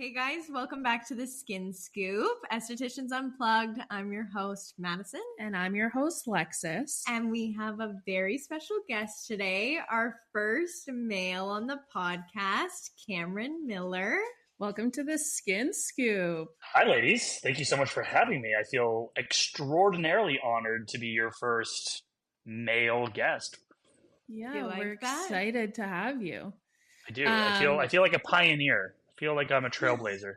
Hey guys, welcome back to the Skin Scoop, Estheticians Unplugged. I'm your host, Madison. And I'm your host, Lexis. And we have a very special guest today, our first male on the podcast, Cameron Millar. Welcome to the Skin Scoop. Hi, ladies. Thank you so much for having me. I feel extraordinarily honored to be your first male guest. Yeah, we're excited to have you. I do. I feel like a pioneer. I feel like I'm a trailblazer.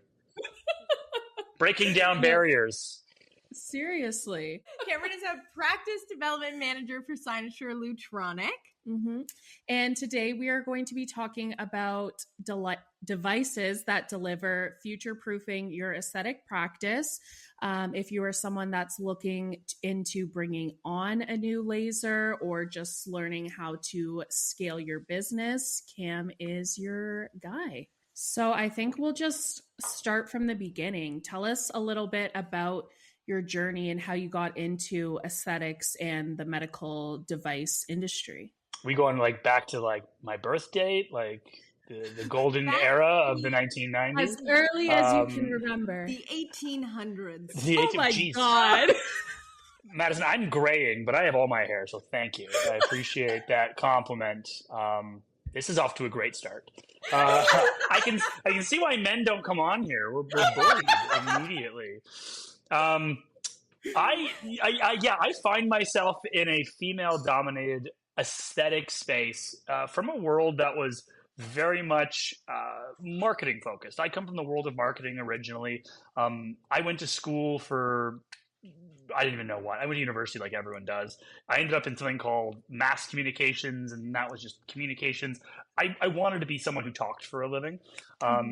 Breaking down barriers. Seriously. Cameron is a practice development manager for Cynosure Lutronic. Mm-hmm. And today we are going to be talking about devices that deliver future-proofing your aesthetic practice. If you are someone that's looking into bringing on a new laser or just learning how to scale your business, Cam is your guy. So I think we'll just start from the beginning. Tell us a little bit about your journey and how you got into aesthetics and the medical device industry. We going back to my birth date, the golden era of the 1990s? As early as you can remember. The 1800s. Oh my God. Madison, I'm graying, but I have all my hair, so thank you. I appreciate that compliment. This is off to a great start. I can see why men don't come on here. We're bullied immediately. I find myself in a female-dominated aesthetic space from a world that was very much marketing focused. I come from the world of marketing originally. I went to school for, I didn't even know what. I went to university like everyone does. I ended up in something called mass communications, and that was just communications. I wanted to be someone who talked for a living.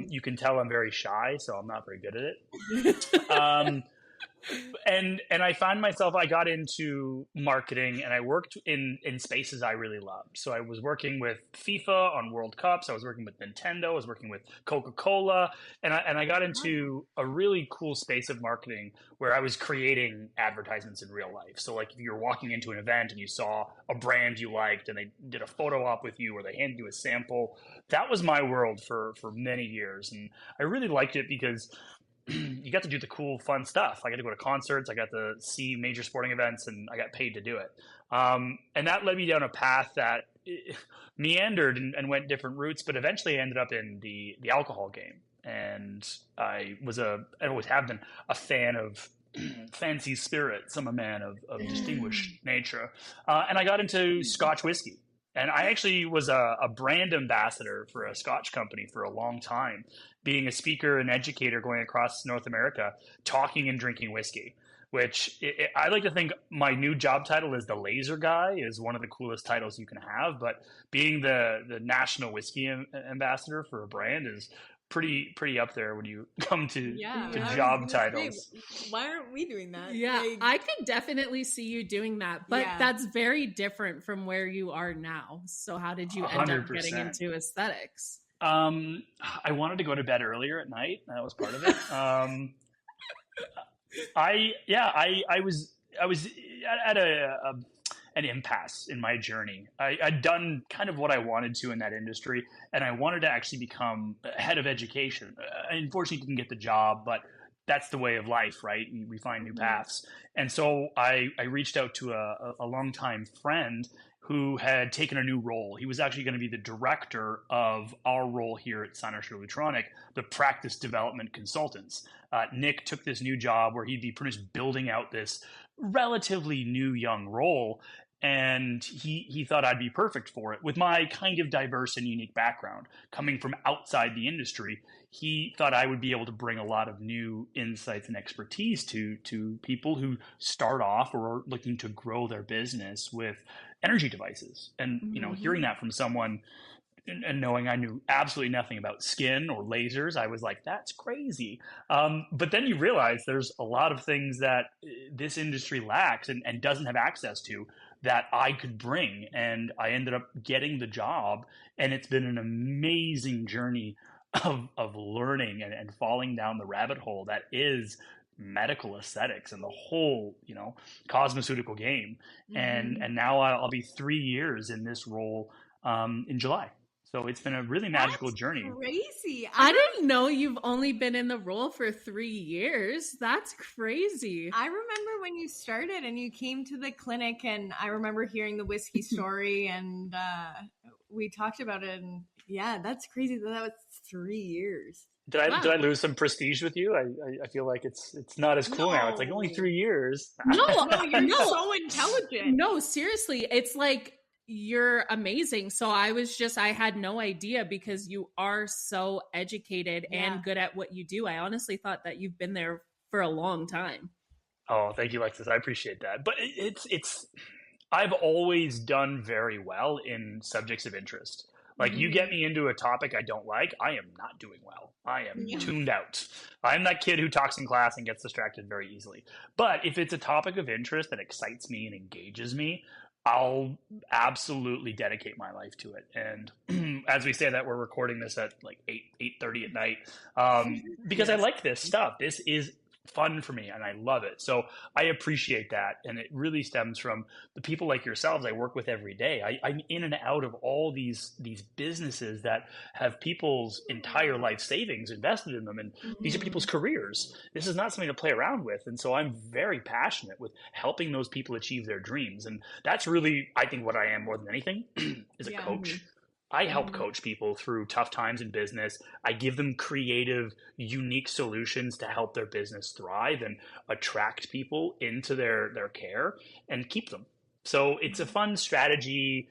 You can tell I'm very shy, so I'm not very good at it. And I found myself, I got into marketing and I worked in spaces I really loved. So I was working with FIFA on World Cups. I was working with Nintendo. I was working with Coca-Cola. And I got into a really cool space of marketing where I was creating advertisements in real life. So if you were walking into an event and you saw a brand you liked and they did a photo op with you or they handed you a sample, that was my world for many years. And I really liked it because you got to do the cool, fun stuff. I got to go to concerts. I got to see major sporting events, and I got paid to do it. And that led me down a path that meandered and went different routes, but eventually I ended up in the alcohol game. And I always have been a fan of fancy spirits. I'm a man of distinguished nature. And I got into Scotch whiskey. And I actually was a brand ambassador for a Scotch company for a long time, being a speaker and educator going across North America, talking and drinking whiskey, which I like to think my new job title is the laser guy is one of the coolest titles you can have. But being the national whiskey ambassador for a brand is pretty up there when you come to job titles. Why aren't we doing that? Yeah, I could definitely see you doing that, but that's very different from where you are now. So how did you end 100%. up getting into aesthetics? I wanted to go to bed earlier at night. That was part of it. I was at an impasse in my journey. I'd done kind of what I wanted to in that industry, and I wanted to actually become head of education. I unfortunately didn't get the job, but that's the way of life, right? We find new paths. And so I reached out to a longtime friend who had taken a new role. He was actually going to be the director of our role here at Cynosure Lutronic, the practice development consultants. Nick took this new job where he'd be pretty much building out this relatively new young role. And he thought I'd be perfect for it. With my kind of diverse and unique background coming from outside the industry, he thought I would be able to bring a lot of new insights and expertise to people who start off or are looking to grow their business with energy devices. And, hearing that from someone and knowing I knew absolutely nothing about skin or lasers, I was like, that's crazy. But then you realize there's a lot of things that this industry lacks and doesn't have access to that I could bring. And I ended up getting the job, and it's been an amazing journey of learning and falling down the rabbit hole that is medical aesthetics and the whole, cosmeceutical game. And now I'll be 3 years in this role in July. So it's been a really magical That's journey. crazy. I didn't know you've only been in the role for 3 years. That's crazy. I remember when you started and you came to the clinic, and I remember hearing the whiskey story, and we talked about it. And yeah, that's crazy that was 3 years. Did I lose some prestige with you? I feel like it's not as cool now. It's like only 3 years. No, you're so intelligent. No, seriously, it's like you're amazing. So I had no idea, because you are so educated and good at what you do. I honestly thought that you've been there for a long time. Oh, thank you, Alexis. I appreciate that. But I've always done very well in subjects of interest. Like, you get me into a topic I don't like, I am not doing well. I am tuned out. I'm that kid who talks in class and gets distracted very easily. But if it's a topic of interest that excites me and engages me, I'll absolutely dedicate my life to it. And as we say that, we're recording this at like 8:30 at night, because I like this stuff. This is fun for me and I love it. So I appreciate that. And it really stems from the people like yourselves I work with every day. I'm in and out of all these businesses that have people's entire life savings invested in them. And these are people's careers. This is not something to play around with. And so I'm very passionate with helping those people achieve their dreams. And that's really, I think, what I am more than anything is a coach. I help coach people through tough times in business. I give them creative, unique solutions to help their business thrive and attract people into their care and keep them. So it's a fun strategy,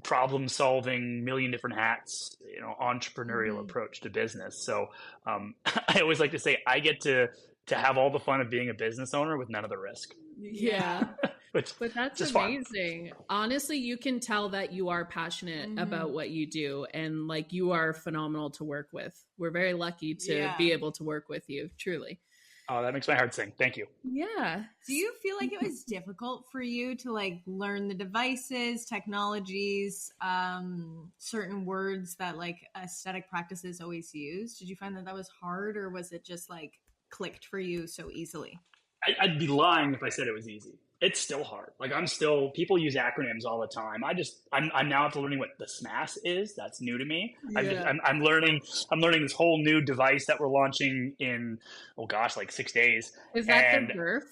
problem solving, million different hats, entrepreneurial approach to business. So I always like to say I get to have all the fun of being a business owner with none of the risk. Yeah. But that's amazing. Fun. Honestly, you can tell that you are passionate about what you do, and like, you are phenomenal to work with. We're very lucky to be able to work with you, truly. Oh, that makes my heart sing. Thank you. Yeah. Do you feel like it was difficult for you to like learn the devices, technologies, certain words that like aesthetic practices always use? Did you find that was hard, or was it just like clicked for you so easily? I'd be lying if I said it was easy. It's still hard. Like, people use acronyms all the time. I'm now after learning what the SMAS is. That's new to me. Yeah. I'm learning this whole new device that we're launching in, like 6 days. Is that the Zerf?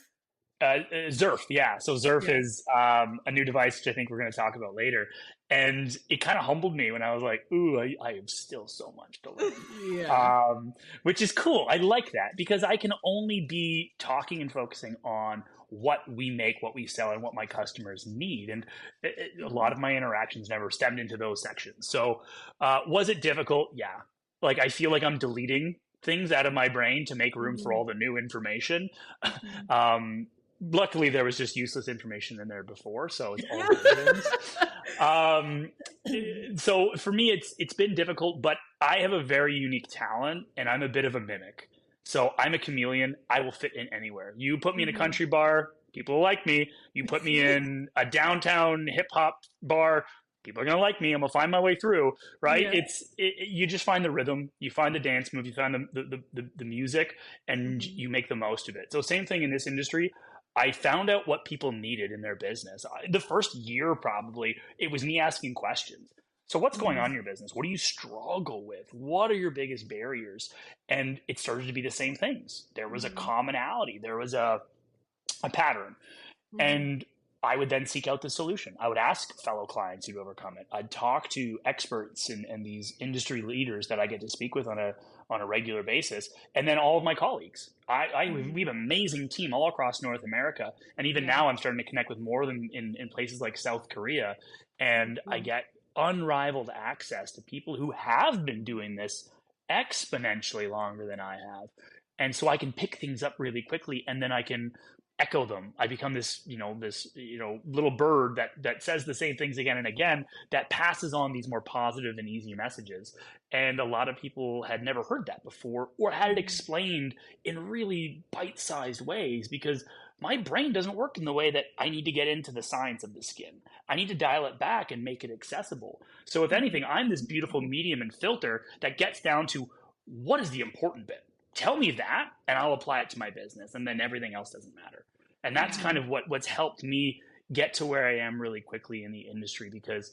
Zerf, yeah. So Zerf is a new device, which I think we're going to talk about later. And it kind of humbled me when I was like, ooh, I have still so much to learn. Which is cool. I like that, because I can only be talking and focusing on what we make, what we sell, and what my customers need. And a lot of my interactions never stemmed into those sections. So was it difficult? Yeah. Like, I feel like I'm deleting things out of my brain to make room for all the new information. Luckily, there was just useless information in there before, so it's all good. So for me, it's been difficult, but I have a very unique talent, and I'm a bit of a mimic. So I'm a chameleon. I will fit in anywhere. You put me in a country bar, people will like me. You put me in a downtown hip hop bar, people are going to like me. I'm going to find my way through, right? Yeah. You just find the rhythm, you find the dance move, you find the music, and you make the most of it. So same thing in this industry. I found out what people needed in their business. The first year, probably, it was me asking questions. So what's going on in your business? What do you struggle with? What are your biggest barriers? And it started to be the same things. There was a commonality. There was a pattern. And I would then seek out the solution. I would ask fellow clients who'd overcome it. I'd talk to experts and these industry leaders that I get to speak with on a regular basis. And then all of my colleagues. We have an amazing team all across North America. And even now I'm starting to connect with more of them in places like South Korea. And I get unrivaled access to people who have been doing this exponentially longer than I have. And so I can pick things up really quickly, and then I can echo them. I become this little bird that says the same things again and again, that passes on these more positive and easy messages. And a lot of people had never heard that before, or had it explained in really bite-sized ways, because my brain doesn't work in the way that I need to get into the science of the skin. I need to dial it back and make it accessible. So if anything, I'm this beautiful medium and filter that gets down to what is the important bit. Tell me that, and I'll apply it to my business, and then everything else doesn't matter. And that's kind of what's helped me get to where I am really quickly in the industry, because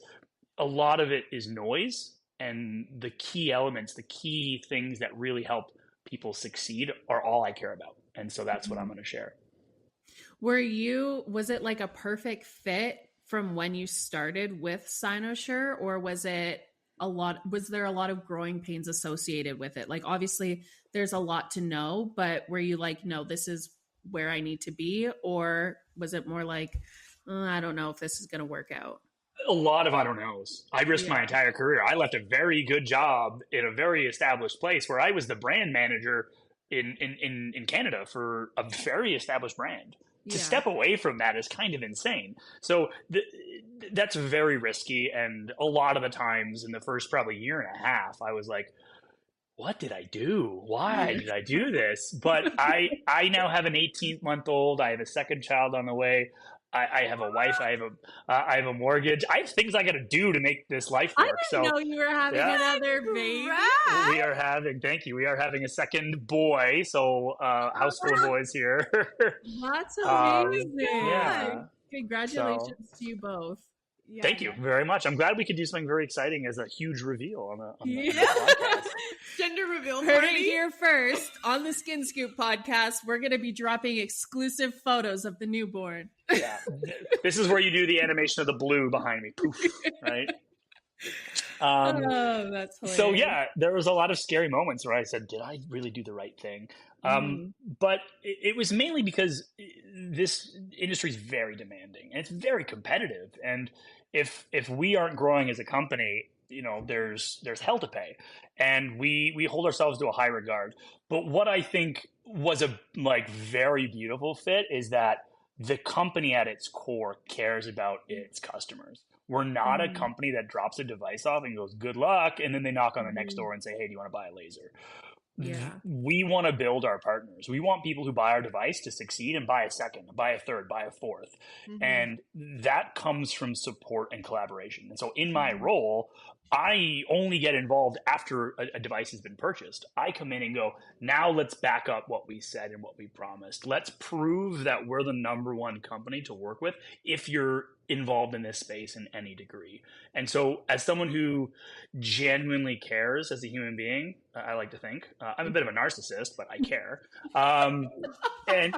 a lot of it is noise, and the key elements, the key things that really help people succeed are all I care about. And so that's what I'm going to share. Was it like a perfect fit from when you started with Cynosure, or was there a lot of growing pains associated with it? Like, obviously there's a lot to know, but were you like, no, this is where I need to be? Or was it more like, I don't know if this is going to work out? A lot of I don't knows. I risked my entire career. I left a very good job in a very established place where I was the brand manager in Canada for a very established brand. To step away from that is kind of insane. So that's very risky. And a lot of the times in the first probably year and a half, I was like, what did I do? Why did I do this? But I now have an 18-month-old. I have a second child on the way. I have a wife. I have a mortgage. I have things I got to do to make this life work. I didn't know you were having another baby. We are having. Thank you. We are having a second boy. So house full of boys here. That's amazing. Yeah. Congratulations to you both. Yeah, Thank you very much. I'm glad we could do something very exciting as a huge reveal on the podcast. Gender reveal Heard party. it here first on the Skin Scoop podcast. We're going to be dropping exclusive photos of the newborn. Yeah, this is where you do the animation of the blue behind me. Poof, right? That's hilarious. So yeah, there was a lot of scary moments where I said, "Did I really do the right thing?" But it was mainly because this industry is very demanding and it's very competitive. And if we aren't growing as a company, there's hell to pay, and we hold ourselves to a high regard. But what I think was a very beautiful fit is that the company at its core cares about its customers. We're not a company that drops a device off and goes, good luck, and then they knock on the next door and say, hey, do you want to buy a laser? Yeah. We want to build our partners. We want people who buy our device to succeed and buy a second, buy a third, buy a fourth. And that comes from support and collaboration. And so in my role, I only get involved after a device has been purchased. I come in and go, now let's back up what we said and what we promised. Let's prove that we're the number one company to work with if you're involved in this space in any degree. And so as someone who genuinely cares as a human being, I like to think, I'm a bit of a narcissist, but I care. And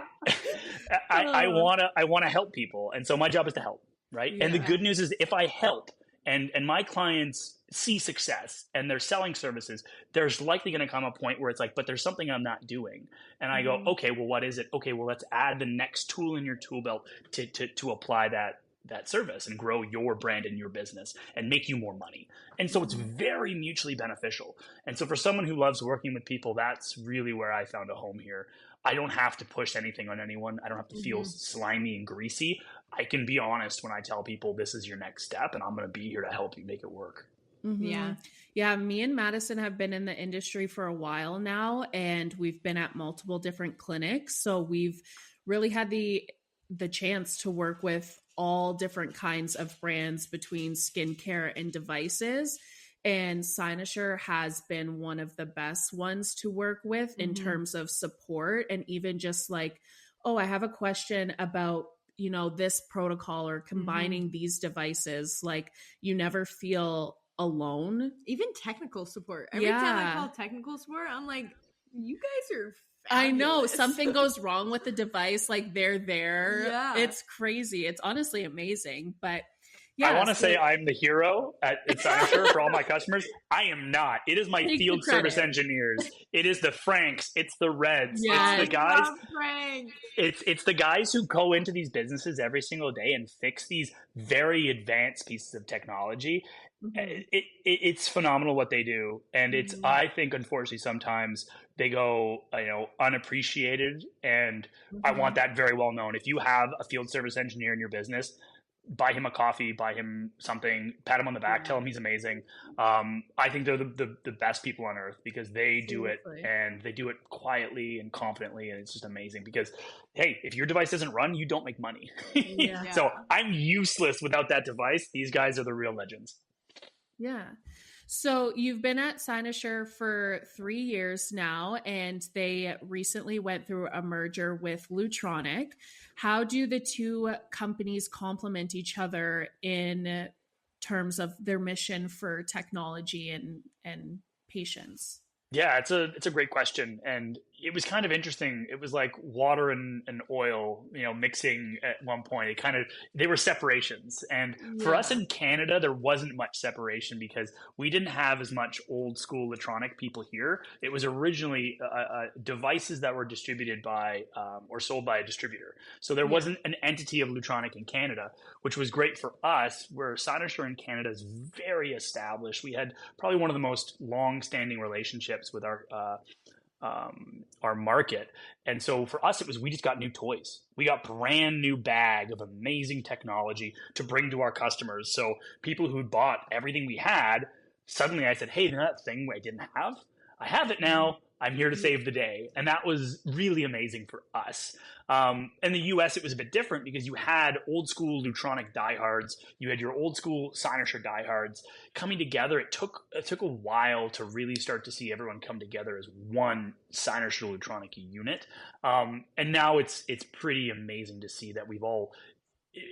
I want to help people. And so my job is to help, right? Yeah. And the good news is if I help and my clients see success and they're selling services, there's likely going to come a point where it's like, but there's something I'm not doing. And I go, okay, well, what is it? Okay, well, let's add the next tool in your tool belt to apply that service and grow your brand and your business and make you more money. And so it's very mutually beneficial. And so for someone who loves working with people, that's really where I found a home here. I don't have to push anything on anyone. I don't have to feel slimy and greasy. I can be honest when I tell people this is your next step and I'm going to be here to help you make it work. Yeah. Me and Madison have been in the industry for a while now, and we've been at multiple different clinics. So we've really had the chance to work with all different kinds of brands between skincare and devices. And Cynosure has been one of the best ones to work with in terms of support, and even just like, oh, I have a question about, this protocol or combining these devices. Like, you never feel alone. Even technical support. Every time I call technical support, I'm like, you guys are fabulous. I know something goes wrong with the device. Like, they're there. Yeah. It's crazy. It's honestly amazing. But I want to say I'm the hero at Cynosure for all my customers. I am not. It is my field service engineers. It is the Franks. It's the Reds. Yes. It's the guys. It's the guys who go into these businesses every single day and fix these very advanced pieces of technology. It's phenomenal what they do, and it's I think unfortunately sometimes they go unappreciated, and I want that very well known. If you have a field service engineer in your business, buy him a coffee, buy him something, pat him on the back, tell him he's amazing. I think they're the best people on earth because they do it, and they do it quietly and confidently, and it's just amazing because, hey, if your device doesn't run, you don't make money. So I'm useless without that device. These guys are the real legends. Yeah. So you've been at Cynosure for 3 years now, and they recently went through a merger with Lutronic. How do the two companies complement each other in terms of their mission for technology and patients? Yeah, it's a great question, and it was kind of interesting. It was like water and oil, mixing at one point. They were separations, and for us Yeah. in Canada, there wasn't much separation because we didn't have as much old school Lutronic people here. It was originally devices that were distributed by or sold by a distributor, so there Yeah. wasn't an entity of Lutronic in Canada, which was great for us. Where Cynosure in Canada is very established. We had probably one of the most long-standing relationships with our market, and so for us, it was we just got new toys. We got brand new bag of amazing technology to bring to our customers. So people who bought everything we had, suddenly I said, "Hey, that thing I didn't have, I have it now. I'm here to save the day," and that was really amazing for us. In the US, it was a bit different because you had old school Lutronic diehards, you had your old school Cynosure diehards coming together. It took a while to really start to see everyone come together as one Cynosure Lutronic unit, and now it's pretty amazing to see that we've all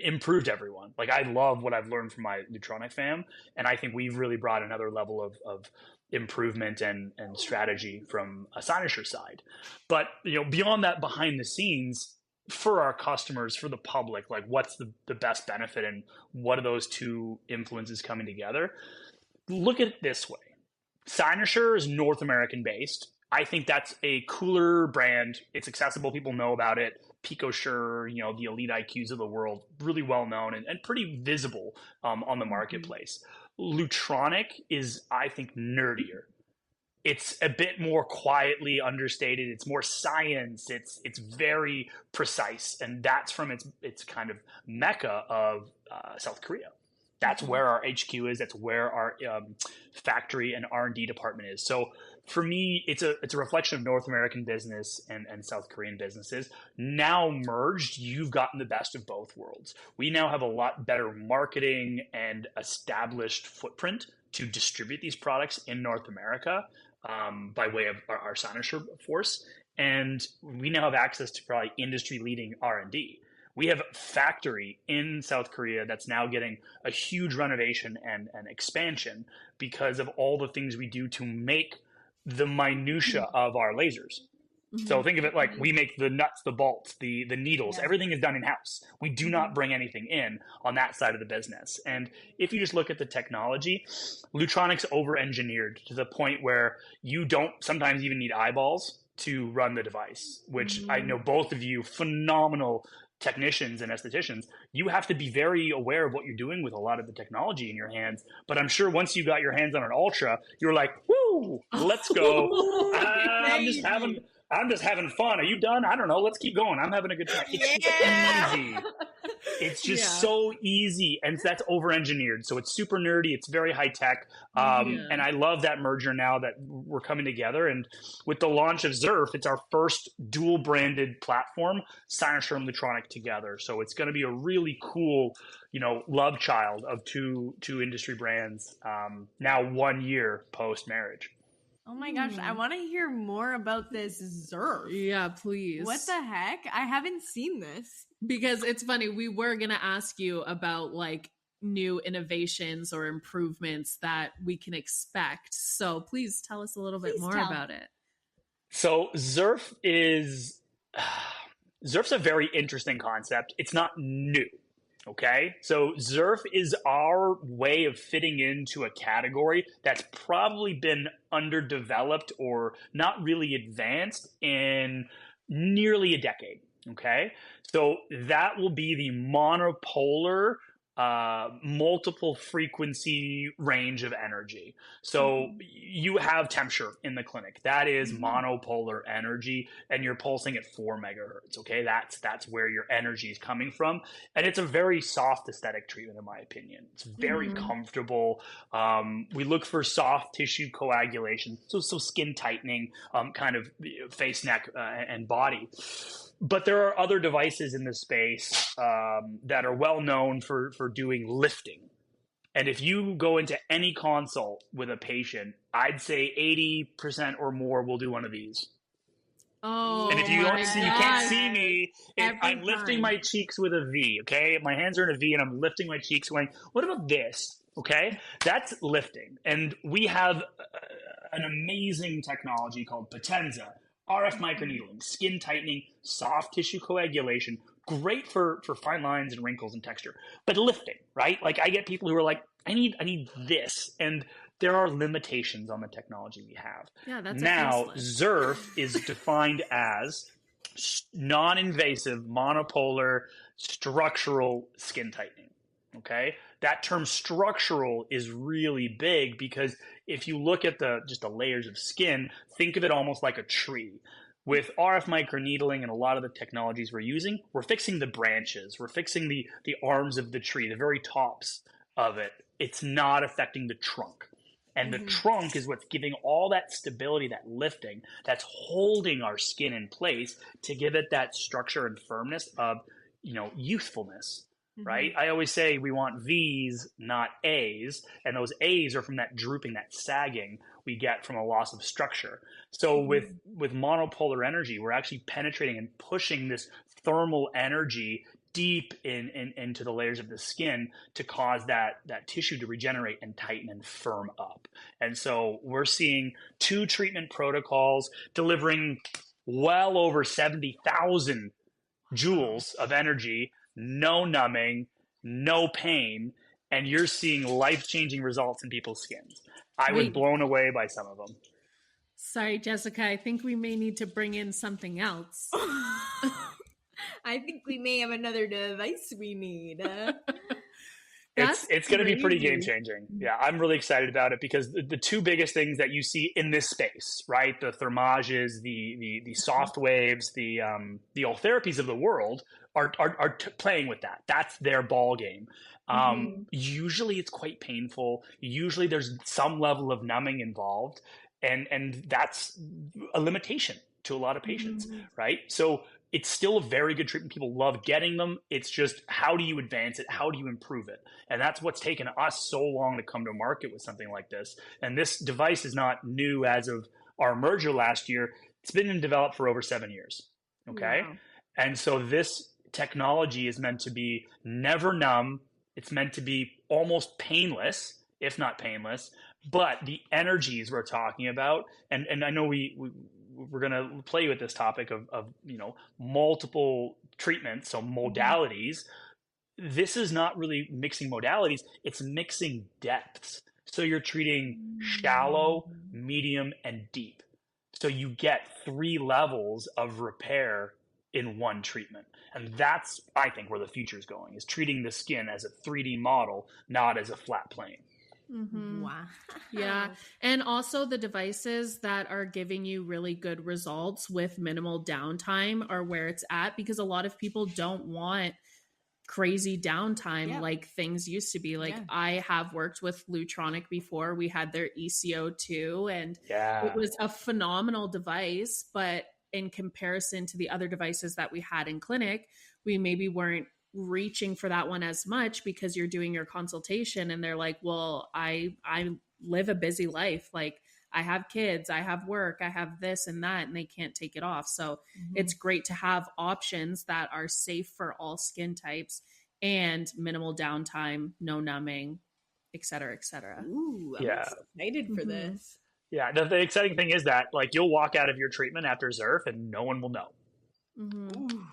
improved everyone. Like, I love what I've learned from my Lutronic fam, and I think we've really brought another level of improvement and strategy from a Cynosure side. But beyond that, behind the scenes, for our customers, for the public, like, what's the best benefit, and what are those two influences coming together? Look at it this way: Cynosure is North American based. I think that's a cooler brand. It's accessible. People know about it. PicoSure, the Elite IQs of the world, really well known and pretty visible on the marketplace. Lutronic is, I think, nerdier. It's a bit more quietly understated. It's more science. It's very precise, and that's from its kind of mecca of South Korea. That's where our HQ is. That's where our factory and R&D department is. So for me, it's a reflection of North American business and South Korean businesses. Now merged, you've gotten the best of both worlds. We now have a lot better marketing and established footprint to distribute these products in North America by way of our Cynosure force. And we now have access to probably industry-leading R&D. We have a factory in South Korea that's now getting a huge renovation and expansion because of all the things we do to make the minutia of our lasers. So think of it like we make the nuts, the bolts, the needles. Everything is done in-house. We do not bring anything in on that side of the business. And if you just look at the technology, Lutronic's over-engineered to the point where you don't sometimes even need eyeballs to run the device, which I know both of you, phenomenal technicians and estheticians, you have to be very aware of what you're doing with a lot of the technology in your hands. But I'm sure once you got your hands on an Ultra, you're like, woo, let's go. I'm just having fun. Are you done? I don't know. Let's keep going. I'm having a good time. It's easy. It's just so easy. And that's over-engineered. So it's super nerdy. It's very high-tech. And I love that merger now that we're coming together. And with the launch of Zerf, it's our first dual-branded platform, Cynosure and Lutronic together. So it's going to be a really cool, love child of two industry brands now 1 year post-marriage. Oh my gosh, I want to hear more about this Zerf. Yeah, please. What the heck? I haven't seen this. Because it's funny, we were going to ask you about like new innovations or improvements that we can expect. So please tell us a little bit more about it. So Zerf's a very interesting concept. It's not new. Okay, so Zerf is our way of fitting into a category that's probably been underdeveloped or not really advanced in nearly a decade. Okay, so that will be the monopolar multiple frequency range of energy. So you have temperature in the clinic. That is monopolar energy, and you're pulsing at 4 megahertz. Okay, that's where your energy is coming from, and it's a very soft aesthetic treatment, in my opinion. It's very comfortable. We look for soft tissue coagulation, so skin tightening, kind of face, neck, and body. But there are other devices in this space that are well known for doing lifting. And if you go into any consult with a patient, I'd say 80% or more will do one of these. Oh, and if you don't see, you can't see me. I'm lifting my cheeks with a V. Okay, my hands are in a V, and I'm lifting my cheeks, going, "What about this?" Okay, that's lifting. And we have an amazing technology called Potenza, RF microneedling, skin tightening, soft tissue coagulation, great for fine lines and wrinkles and texture. But lifting, right? Like I get people who are like, I need this. And there are limitations on the technology we have. Yeah, that's now, a ZERF is defined as non-invasive, monopolar, structural skin tightening. Okay, that term structural is really big because if you look at just the layers of skin, think of it almost like a tree. With RF microneedling and a lot of the technologies we're using, we're fixing the branches, we're fixing the arms of the tree, the very tops of it. It's not affecting the trunk. And the trunk is what's giving all that stability, that lifting, that's holding our skin in place to give it that structure and firmness of, youthfulness. Right? I always say we want V's, not A's. And those A's are from that drooping, that sagging we get from a loss of structure. So with monopolar energy, we're actually penetrating and pushing this thermal energy deep into the layers of the skin to cause that tissue to regenerate and tighten and firm up. And so we're seeing 2 treatment protocols delivering well over 70,000 joules of energy, no numbing, no pain, and you're seeing life-changing results in people's skins. I was blown away by some of them. Sorry, Jessica, I think we may need to bring in something else. I think we may have another device we need. It's going to be pretty game-changing. Yeah, I'm really excited about it because the 2 biggest things that you see in this space, right, the thermages, the soft waves, the therapies of the world are playing with that. That's their ball game. Usually it's quite painful. Usually there's some level of numbing involved, and that's a limitation to a lot of patients, right? So it's still a very good treatment. People love getting them. It's just, how do you advance it? How do you improve it? And that's what's taken us so long to come to market with something like this. And this device is not new as of our merger last year. It's been developed for over 7 years. Okay. Wow. And so this technology is meant to be never numb. It's meant to be almost painless, if not painless. But the energies we're talking about, and I know we're going to play with this topic of multiple treatments, so modalities. This is not really mixing modalities, it's mixing depths. So you're treating shallow, medium, and deep. So you get 3 levels of repair in one treatment. And that's, I think, where the future is going, is treating the skin as a 3D model, not as a flat plane. Wow. Yeah. And also the devices that are giving you really good results with minimal downtime are where it's at, because a lot of people don't want crazy downtime like things used to be. Like I have worked with Lutronic before. We had their ECO2 and it was a phenomenal device, but in comparison to the other devices that we had in clinic, we maybe weren't reaching for that one as much, because you're doing your consultation and they're like, well, I live a busy life. Like I have kids, I have work, I have this and that, and they can't take it off. So it's great to have options that are safe for all skin types and minimal downtime, no numbing, et cetera, et cetera. Ooh, I'm excited for this. Yeah. The exciting thing is that like you'll walk out of your treatment after ZERF and no one will know.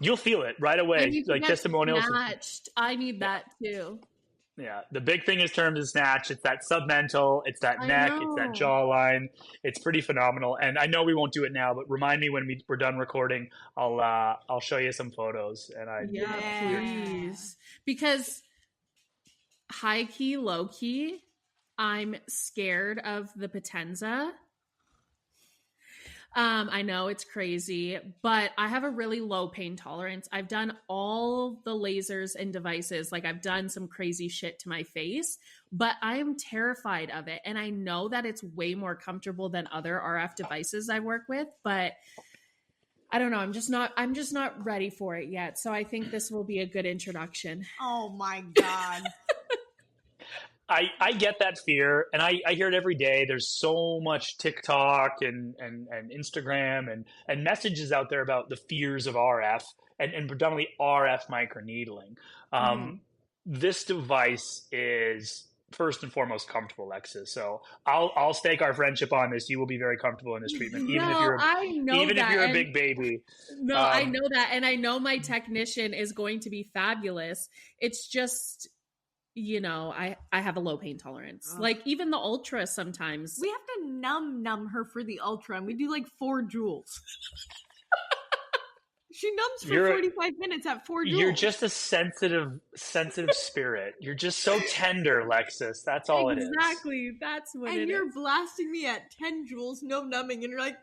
You'll feel it right away. Like testimonials. Snatched. I need that too. Yeah. The big thing is termed as snatch. It's that submental, it's that neck, it's that jawline. It's pretty phenomenal. And I know we won't do it now, but remind me when we're done recording, I'll show you some photos. And please. Because high key, low key, I'm scared of the Potenza. I know it's crazy, but I have a really low pain tolerance. I've done all the lasers and devices. Like I've done some crazy shit to my face, but I am terrified of it. And I know that it's way more comfortable than other RF devices I work with, but I don't know. I'm just not ready for it yet. So I think this will be a good introduction. Oh my God. I get that fear, and I hear it every day. There's so much TikTok and Instagram and messages out there about the fears of RF and predominantly RF microneedling. This device is first and foremost comfortable, Alexis. So I'll stake our friendship on this. You will be very comfortable in this treatment, even if you're a big baby. No, I know that, and I know my technician is going to be fabulous. It's just, I have a low pain tolerance. Like even the Ultra sometimes. We have to numb her for the Ultra, and we do like 4 joules. She numbs for 45 minutes at 4 joules. You're just a sensitive spirit. You're just so tender, Alexis. That's all it is. Exactly. That's what it is. And you're blasting me at 10 joules, no numbing, and you're like,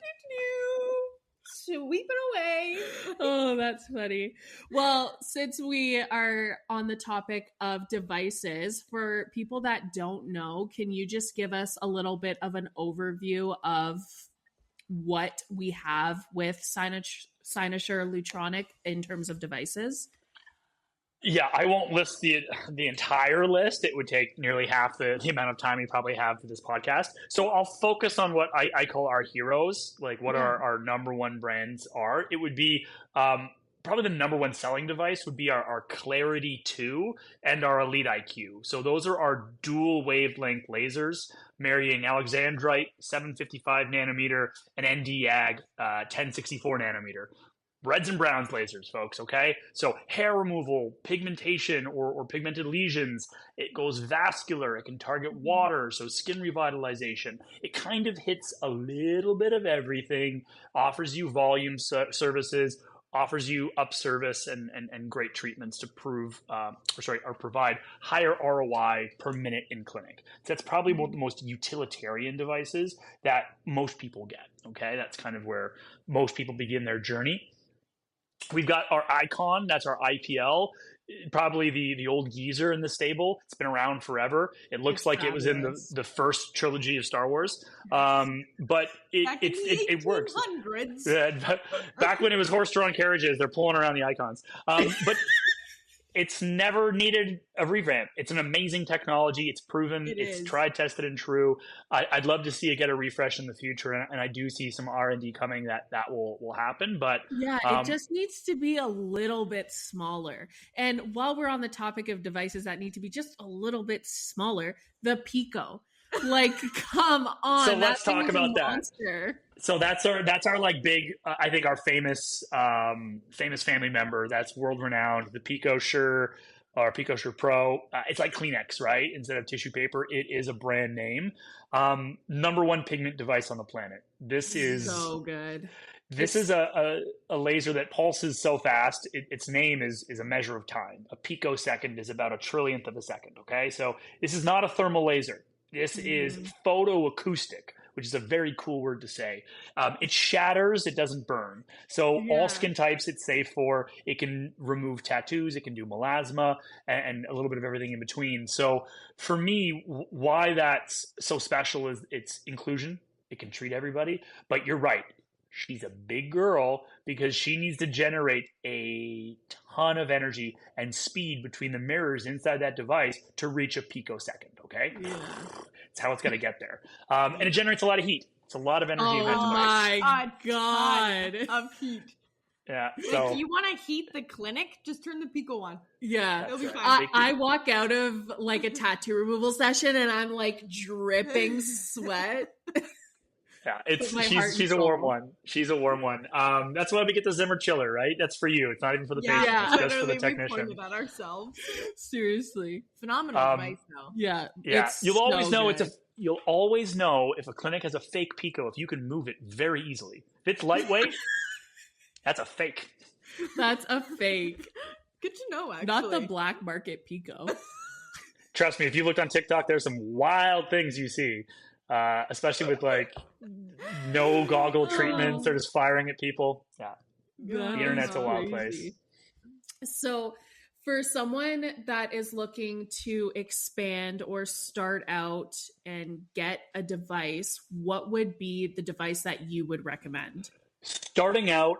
sweep it away. Oh, that's funny. Well, since we are on the topic of devices, for people that don't know, can you just give us a little bit of an overview of what we have with Cynosure Lutronic in terms of devices? Yeah, I won't list the entire list. It would take nearly half the amount of time we probably have for this podcast. So I'll focus on what I call our heroes, like what our number one brands are. It would be probably the number one selling device would be our Clarity 2 and our Elite IQ. So those are our dual wavelength lasers marrying Alexandrite 755 nanometer and Nd:YAG 1064 nanometer. Reds and browns lasers, folks, okay? So hair removal, pigmentation or pigmented lesions, it goes vascular, it can target water, so skin revitalization. It kind of hits a little bit of everything, offers you volume services, offers you up service and great treatments to provide higher ROI per minute in clinic. So that's probably one of the most utilitarian devices that most people get, okay? That's kind of where most people begin their journey. We've got our Icon, that's our IPL, probably the old geezer in the stable. It's been around forever. It looks like it was in the first trilogy of Star Wars, but it works. Back when it was horse-drawn carriages, they're pulling around the Icons. But it's never needed a revamp. It's an amazing technology. It's proven. It's tried, tested, and true. I'd love to see it get a refresh in the future, and I do see some R&D coming that will happen. But yeah, it just needs to be a little bit smaller. And while we're on the topic of devices that need to be just a little bit smaller, the Pico. Like, come on. So let's talk about that. So that's our like big, I think our famous family member that's world renowned, the Cynosure or Cynosure Pro. It's like Kleenex, right? Instead of tissue paper, it is a brand name. Number one pigment device on the planet. This is so good. This is a laser that pulses so fast. Its name is a measure of time. A picosecond is about a trillionth of a second. Okay, so this is not a thermal laser. This is photoacoustic, which is a very cool word to say. It shatters, it doesn't burn. So all skin types it's safe for. It can remove tattoos, it can do melasma, and a little bit of everything in between. So for me, why that's so special is its inclusion. It can treat everybody. But you're right. She's a big girl because she needs to generate a ton of energy and speed between the mirrors inside that device to reach a picosecond, okay? Yeah. It's how it's going to get there. And it generates a lot of heat. It's a lot of energy in that device. Oh my God. Of heat. Yeah. So if you want to heat the clinic, just turn the Pico on. Yeah. It'll be fine. I walk out of like a tattoo removal session and I'm like dripping sweat. Yeah, she's a warm one. She's a warm one. That's why we get the Zimmer chiller, right? That's for you. It's not even for the patient. It's just for the technician. We pointed at ourselves. Seriously, phenomenal device, though. Yeah. You'll always know You'll always know if a clinic has a fake Pico if you can move it very easily. If it's lightweight, that's a fake. That's a fake. Good to know. Actually, not the black market Pico. Trust me, if you looked on TikTok, there's some wild things you see. Especially with like no goggle treatments, they're just firing at people. Yeah, the internet's a wild place. So, for someone that is looking to expand or start out and get a device, what would be the device that you would recommend? Starting out,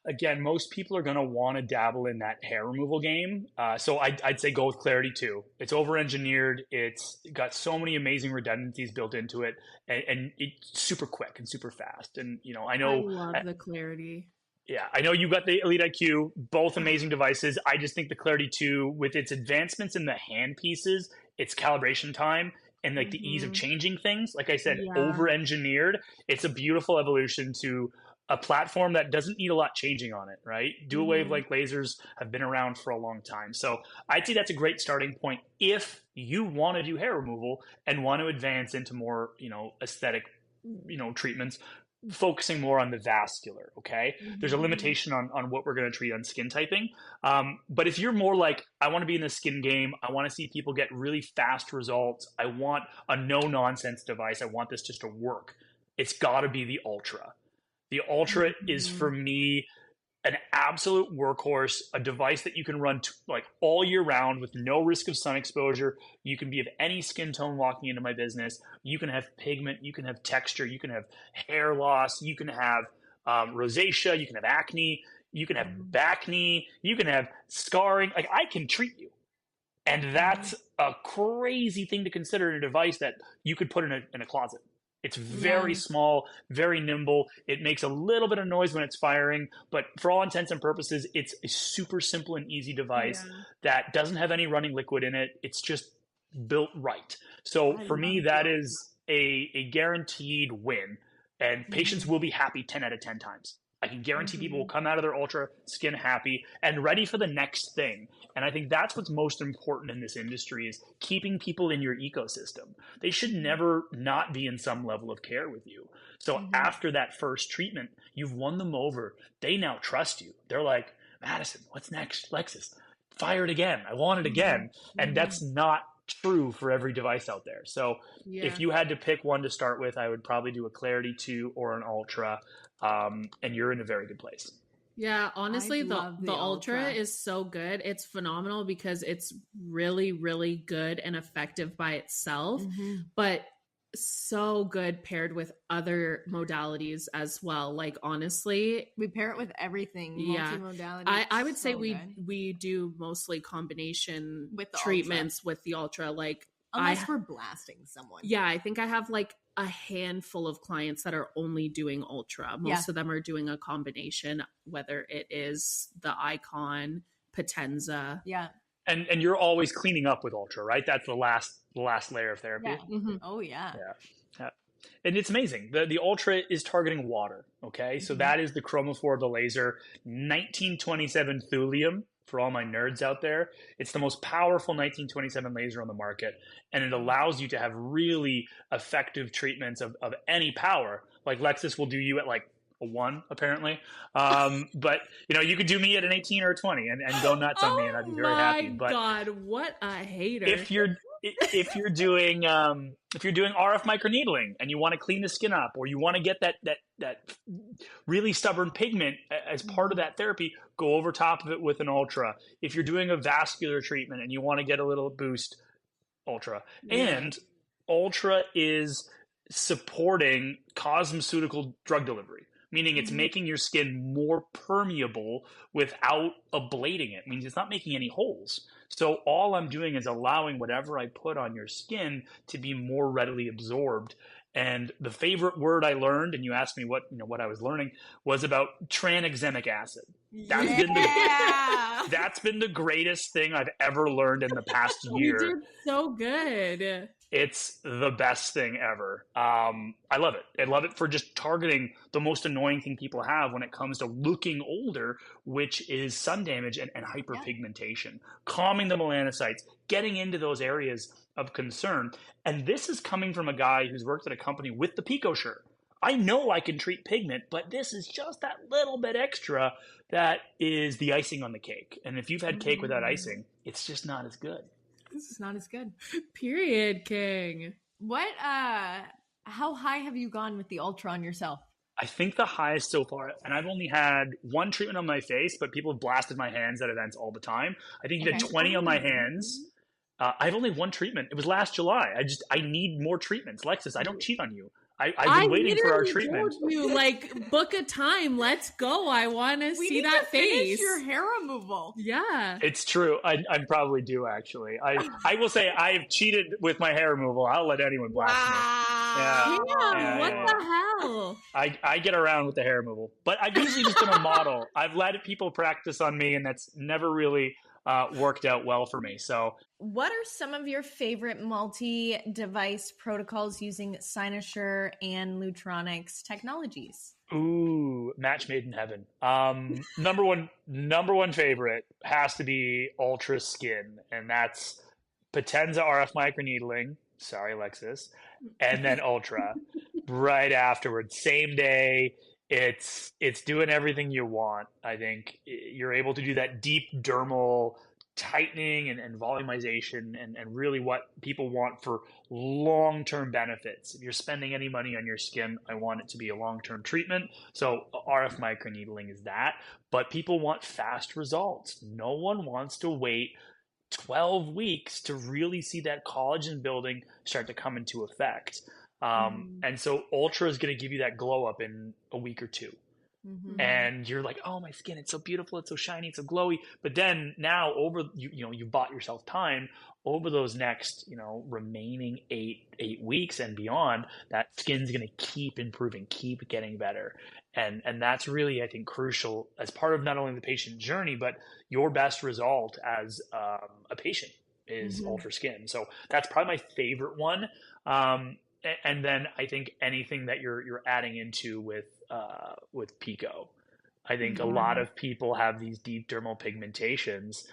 again, most people are going to want to dabble in that hair removal game. So I'd say go with Clarity 2. It's over-engineered. It's got so many amazing redundancies built into it. And it's super quick and super fast. And, I know... I love the Clarity. Yeah, I know you got the Elite IQ, both amazing devices. I just think the Clarity 2, with its advancements in the hand pieces, its calibration time, and like the ease of changing things, like I said, Yeah. over engineered, it's a beautiful evolution to a platform that doesn't need a lot changing on it, right? Dual wave like lasers have been around for a long time. So I'd say that's a great starting point if you want to do hair removal and want to advance into more, aesthetic, treatments, focusing more on the vascular. Okay, there's a limitation on what we're going to treat on skin typing, but if you're more like, I want to be in the skin game, I want to see people get really fast results, I want a no nonsense device, I want this just to work, it's got to be the Ultra. The Ultra is, for me, an absolute workhorse, a device that you can run like all year round with no risk of sun exposure. You can be of any skin tone walking into my business. You can have pigment, you can have texture, you can have hair loss, you can have rosacea, you can have acne, you can have back knee, you can have scarring. Like, I can treat you. And that's a crazy thing to consider in a device that you could put in a closet. It's very small, very nimble. It makes a little bit of noise when it's firing, but for all intents and purposes, it's a super simple and easy device that doesn't have any running liquid in it. It's just built right. So for me, that is a guaranteed win, and patients will be happy 10 out of 10 times. I can guarantee people will come out of their Ultra skin happy and ready for the next thing. And I think that's what's most important in this industry, is keeping people in your ecosystem. They should never not be in some level of care with you. So after that first treatment, you've won them over. They now trust you. They're like, Madison, what's next? Lexus, fire it again. I want it again. And that's not true for every device out there. So if you had to pick one to start with, I would probably do a Clarity 2 or an Ultra. And you're in a very good place. Yeah, honestly, the Ultra is so good. It's phenomenal because it's really, really good and effective by itself, but so good paired with other modalities as well. Like, honestly, we pair it with everything. Multimodality. I would say we do mostly combination with the treatments with the Ultra. Like, unless we're blasting someone. Yeah, I think I have like a handful of clients that are only doing Ultra. Most of them are doing a combination, whether it is the Icon, Potenza. Yeah. And you're always cleaning up with Ultra, right? That's the last layer of therapy. Yeah. Oh yeah. Yeah. And it's amazing. The Ultra is targeting water. Okay. So that is the chromophore of the laser, 1927 thulium. For all my nerds out there, it's the most powerful 1927 laser on the market, and it allows you to have really effective treatments of any power. Like, Lexus will do you at like a 1, apparently, but you could do me at an 18 or a 20 and go nuts on me, and I'd be very happy. But God, what a hater! If you're doing RF microneedling and you want to clean the skin up, or you want to get that really stubborn pigment as part of that therapy, go over top of it with an Ultra. If you're doing a vascular treatment and you want to get a little boost, Ultra. And Ultra is supporting cosmeceutical drug delivery, meaning it's making your skin more permeable without ablating it. It means it's not making any holes. So all I'm doing is allowing whatever I put on your skin to be more readily absorbed. And the favorite word I learned, and you asked me what I was learning, was about tranexamic acid. That's been the greatest thing I've ever learned in the past year. You did so good. It's the best thing ever. I love it. I love it for just targeting the most annoying thing people have when it comes to looking older, which is sun damage and hyperpigmentation. Calming the melanocytes, getting into those areas of concern. And this is coming from a guy who's worked at a company with the Picosure. I know I can treat pigment, but this is just that little bit extra that is the icing on the cake. And if you've had cake without icing, it's just not as good. This is not as good. Period, King. What, how high have you gone with the Ultra on yourself? I think the highest so far, and I've only had one treatment on my face, but people have blasted my hands at events all the time. I think you had 20 on my hands. I have only one treatment. It was last July. I need more treatments. Lexus, I don't cheat on you. I've been waiting for our literally treatment. told you, like, book a time. Let's go. I want to see that face. Finish your hair removal. Yeah. It's true. I probably do, actually. I will say I've cheated with my hair removal. I'll let anyone blast me. Yeah, what the hell? I get around with the hair removal. But I've usually just been a model. I've let people practice on me, and that's never really worked out well for me. So, what are some of your favorite multi-device protocols using Cynosure and Lutronic's technologies? Ooh, match made in heaven. Number one favorite has to be Ultra Skin, and that's Potenza RF microneedling. Sorry, Alexis, and then Ultra right afterwards, same day. It's doing everything you want. I think you're able to do that deep dermal tightening and volumization and really what people want for long-term benefits. If you're spending any money on your skin, I want it to be a long-term treatment. So RF microneedling is that, but people want fast results. No one wants to wait 12 weeks to really see that collagen building start to come into effect. And so Ultra is going to give you that glow up in a week or two. And you're like, oh, my skin, it's so beautiful, it's so shiny, it's so glowy. But then now you've bought yourself time over those next, remaining eight weeks and beyond, that skin's going to keep improving, keep getting better. And that's really, I think, crucial as part of not only the patient journey, but your best result as a patient is Ultra Skin. So that's probably my favorite one. And then I think anything that you're adding into with Pico. I think a lot of people have these deep dermal pigmentations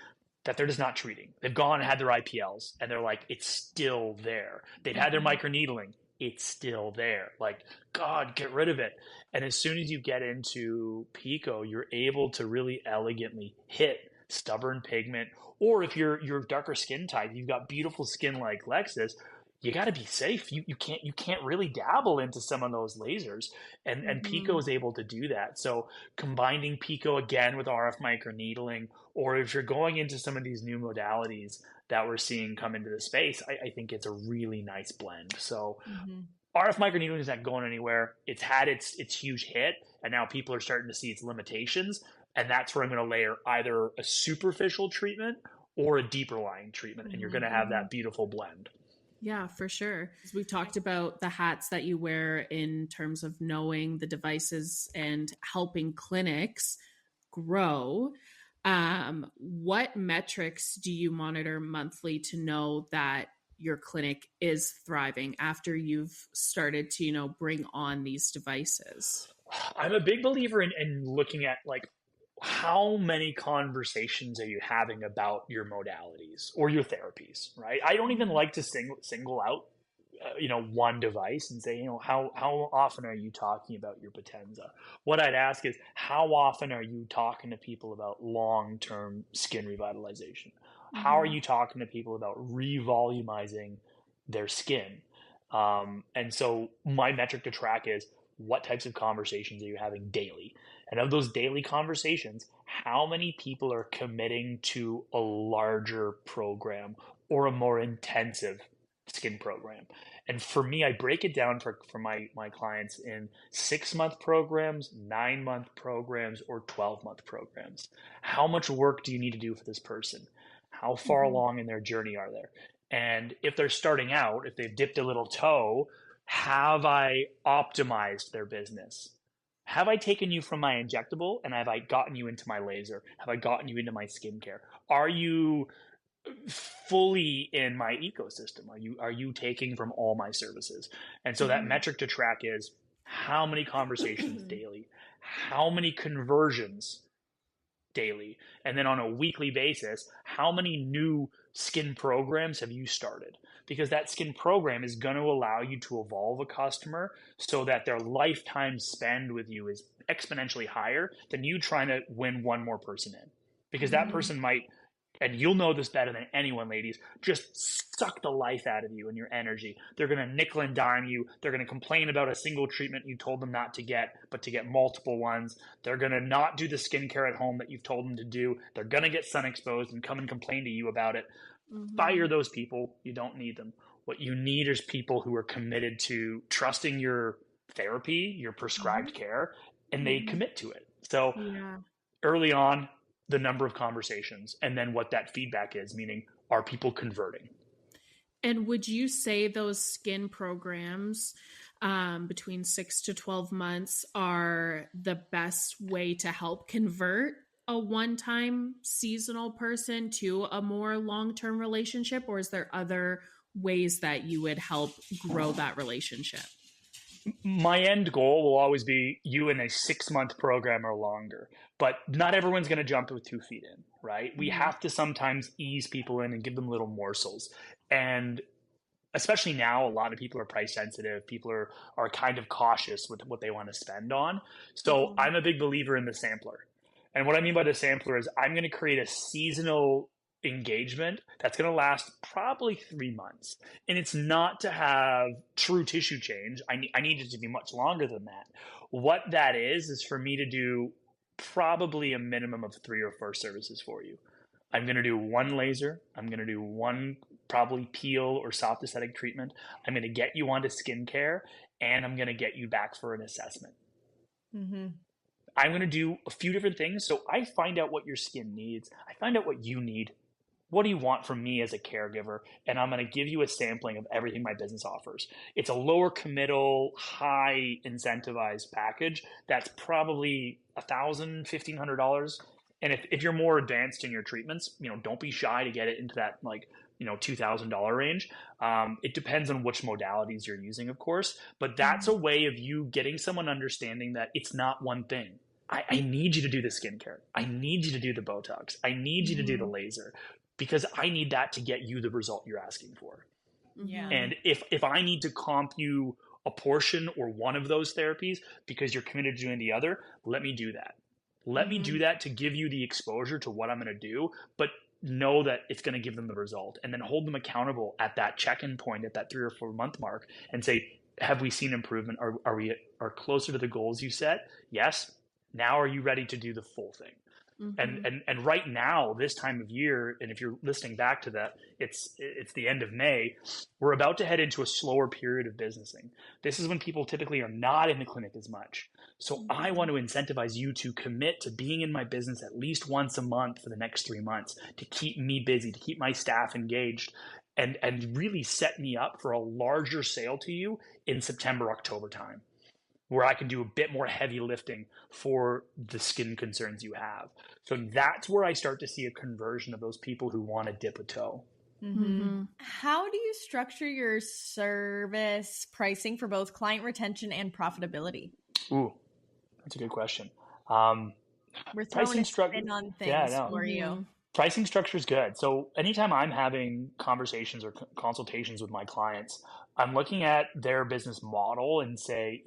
that they're just not treating. They've gone and had their IPLs, and they're like, it's still there. They've had their microneedling. It's still there. Like, God, get rid of it. And as soon as you get into Pico, you're able to really elegantly hit stubborn pigment. Or if you're darker skin type, you've got beautiful skin like Lexus, you got to be safe. You can't really dabble into some of those lasers, and Pico is able to do that. So combining Pico again with RF microneedling, or if you're going into some of these new modalities that we're seeing come into the space, I think it's a really nice blend. So RF microneedling is not going anywhere. It's had its huge hit, and now people are starting to see its limitations, and that's where I'm going to layer either a superficial treatment or a deeper lying treatment, and you're going to have that beautiful blend. Yeah, for sure. We've talked about the hats that you wear in terms of knowing the devices and helping clinics grow. What metrics do you monitor monthly to know that your clinic is thriving after you've started to, bring on these devices? I'm a big believer in looking at, like, how many conversations are you having about your modalities or your therapies, right? I don't even like to single out, one device and say, how often are you talking about your Potenza? What I'd ask is, how often are you talking to people about long-term skin revitalization? How are you talking to people about revolumizing their skin? And so my metric to track is, what types of conversations are you having daily? And of those daily conversations, how many people are committing to a larger program or a more intensive skin program? And for me, I break it down for my clients in 6-month programs, 9-month programs, or 12-month programs. How much work do you need to do for this person? How far along in their journey are they? And if they're starting out, if they've dipped a little toe, have I optimized their business? Have I taken you from my injectable and have I gotten you into my laser? Have I gotten you into my skincare? Are you fully in my ecosystem? Are you taking from all my services? And so that metric to track is, how many conversations daily? How many conversions daily? And then on a weekly basis, how many new skin programs have you started? Because that skin program is going to allow you to evolve a customer so that their lifetime spend with you is exponentially higher than you trying to win one more person in. Because that person might, and you'll know this better than anyone, ladies, just suck the life out of you and your energy. They're going to nickel and dime you. They're going to complain about a single treatment you told them not to get, but to get multiple ones. They're going to not do the skincare at home that you've told them to do. They're going to get sun exposed and come and complain to you about it. Fire those people. You don't need them. What you need is people who are committed to trusting your therapy, your prescribed care, and they commit to it. So early on, the number of conversations, and then what that feedback is, meaning, are people converting? And would you say those skin programs between 6 to 12 months are the best way to help convert a one-time seasonal person to a more long-term relationship? Or is there other ways that you would help grow that relationship? My end goal will always be you in a 6-month program or longer, but not everyone's going to jump with 2 feet in, right? We have to sometimes ease people in and give them little morsels. And especially now, a lot of people are price sensitive. People are kind of cautious with what they want to spend on. So I'm a big believer in the sampler. And what I mean by the sampler is I'm going to create a seasonal engagement that's going to last probably 3 months. And it's not to have true tissue change. I need it to be much longer than that. What that is for me to do probably a minimum of 3 or 4 services for you. I'm going to do 1 laser. I'm going to do 1 probably peel or soft aesthetic treatment. I'm going to get you onto skincare, and I'm going to get you back for an assessment. I'm going to do a few different things. So I find out what your skin needs. I find out what you need. What do you want from me as a caregiver? And I'm going to give you a sampling of everything my business offers. It's a lower committal, high incentivized package that's probably $1,000, $1,500. And if you're more advanced in your treatments, don't be shy to get it into that $2,000 range. It depends on which modalities you're using, of course, but that's a way of you getting someone understanding that it's not one thing. I need you to do the skincare. I need you to do the Botox. I need you to do the laser, because I need that to get you the result you're asking for. And if I need to comp you a portion or one of those therapies because you're committed to doing the other, let me do that. Let me do that to give you the exposure to what I'm going to do, but know that it's going to give them the result, and then hold them accountable at that check-in point at that 3 or 4 month mark and say, have we seen improvement? Are we closer to the goals you set? Yes. Now are you ready to do the full thing? And right now, this time of year, and if you're listening back to that, it's the end of May, we're about to head into a slower period of businessing. This is when people typically are not in the clinic as much. So I want to incentivize you to commit to being in my business at least once a month for the next 3 months, to keep me busy, to keep my staff engaged, and really set me up for a larger sale to you in September, October time, where I can do a bit more heavy lifting for the skin concerns you have. So that's where I start to see a conversion of those people who want to dip a toe. How do you structure your service pricing for both client retention and profitability? Ooh, that's a good question. We're throwing a spin on things for you. Pricing structure is good. So anytime I'm having conversations or consultations with my clients, I'm looking at their business model and say,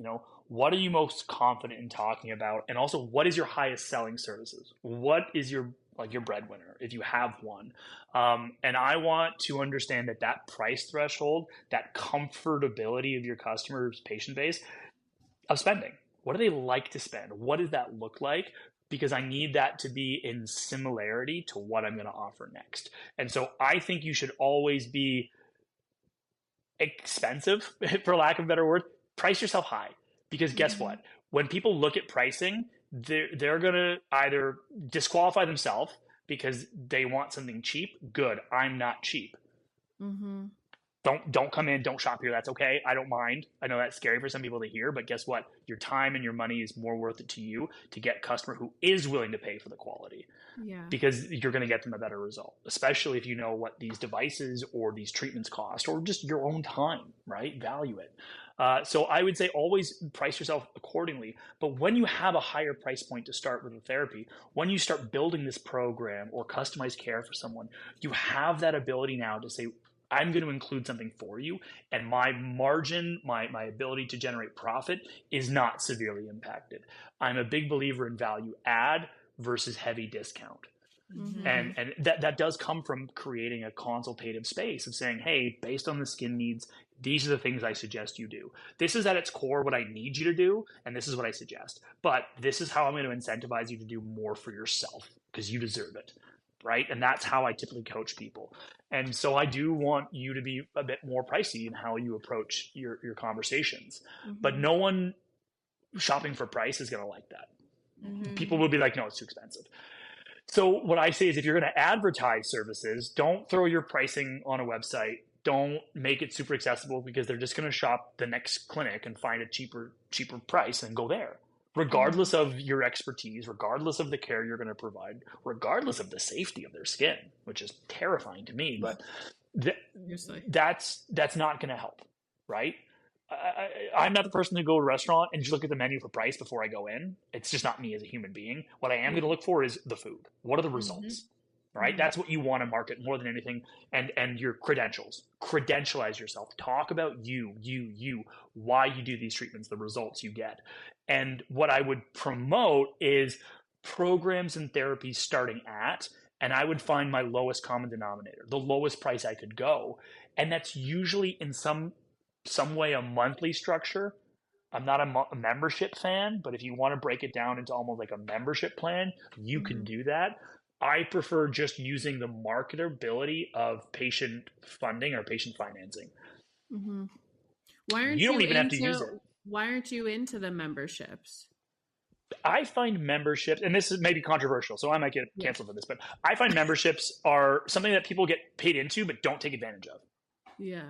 what are you most confident in talking about? And also, what is your highest selling services? What is your breadwinner, if you have one? And I want to understand that price threshold, that comfortability of your customers' patient base of spending. What do they like to spend? What does that look like? Because I need that to be in similarity to what I'm going to offer next. And so I think you should always be expensive, for lack of a better word. Price yourself high, because guess what? When people look at pricing, they're going to either disqualify themselves because they want something cheap. Good. I'm not cheap. Don't come in, don't shop here. That's okay. I don't mind. I know that's scary for some people to hear, but guess what? Your time and your money is more worth it to you to get a customer who is willing to pay for the quality. Because you're going to get them a better result, especially if you know what these devices or these treatments cost, or just your own time, right? Value it. So I would say always price yourself accordingly. But when you have a higher price point to start with a therapy, when you start building this program or customized care for someone, you have that ability now to say, I'm going to include something for you, and my margin, my ability to generate profit is not severely impacted. I'm a big believer in value add versus heavy discount. And that does come from creating a consultative space of saying, hey, based on the skin needs, these are the things I suggest you do. This is at its core what I need you to do, and this is what I suggest. But this is how I'm going to incentivize you to do more for yourself, because you deserve it. right? And that's how I typically coach people. And so I do want you to be a bit more pricey in how you approach your conversations. But no one shopping for price is going to like that. People will be like, no, it's too expensive. So what I say is, if you're going to advertise services, don't throw your pricing on a website. Don't make it super accessible, because they're just going to shop the next clinic and find a cheaper price and go there, regardless of your expertise, regardless of the care you're going to provide, regardless of the safety of their skin, which is terrifying to me. But that's not going to help, right? I'm not the person to go to a restaurant and just look at the menu for price before I go in. It's just not me as a human being. What I am going to look for is the food. What are the results? Right? That's what you want to market more than anything. And your credentials. Credentialize yourself. Talk about you, why you do these treatments, the results you get. And what I would promote is programs and therapies starting at, and I would find my lowest common denominator, the lowest price I could go. And that's usually in some way a monthly structure. I'm not a membership fan, but if you want to break it down into almost like a membership plan, you can do that. I prefer just using the marketability of patient funding or patient financing. Why aren't you don't even have to use it. Why aren't you into the memberships? I find memberships, and this is maybe controversial, so I might get canceled for this, but I find memberships are something that people get paid into but don't take advantage of. Yeah.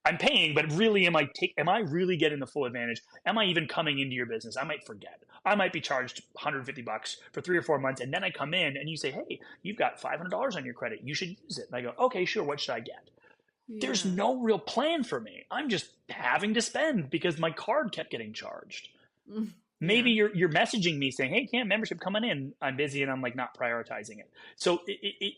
I'm paying, but really, am I really getting the full advantage? Am I even coming into your business? I might forget. I might be charged $150 for 3 or 4 months, and then I come in and you say, hey, you've got $500 on your credit. You should use it. And I go, okay, sure. What should I get? Yeah. There's no real plan for me. I'm just having to spend because my card kept getting charged. Maybe you're messaging me saying, hey, Cam, membership coming in. I'm busy and I'm like not prioritizing it. So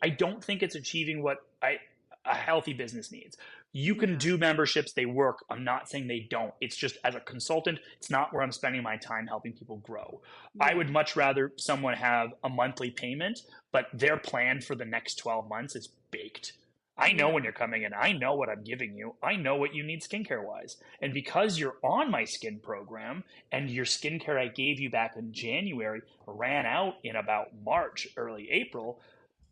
I don't think it's achieving what a healthy business needs. You can do memberships. They work. I'm not saying they don't. It's just, as a consultant, it's not where I'm spending my time helping people grow. I would much rather someone have a monthly payment, but their plan for the next 12 months is baked. I know when you're coming in. I know what I'm giving you. I know what you need skincare wise. And because you're on my skin program and your skincare I gave you back in January ran out in about March, early April,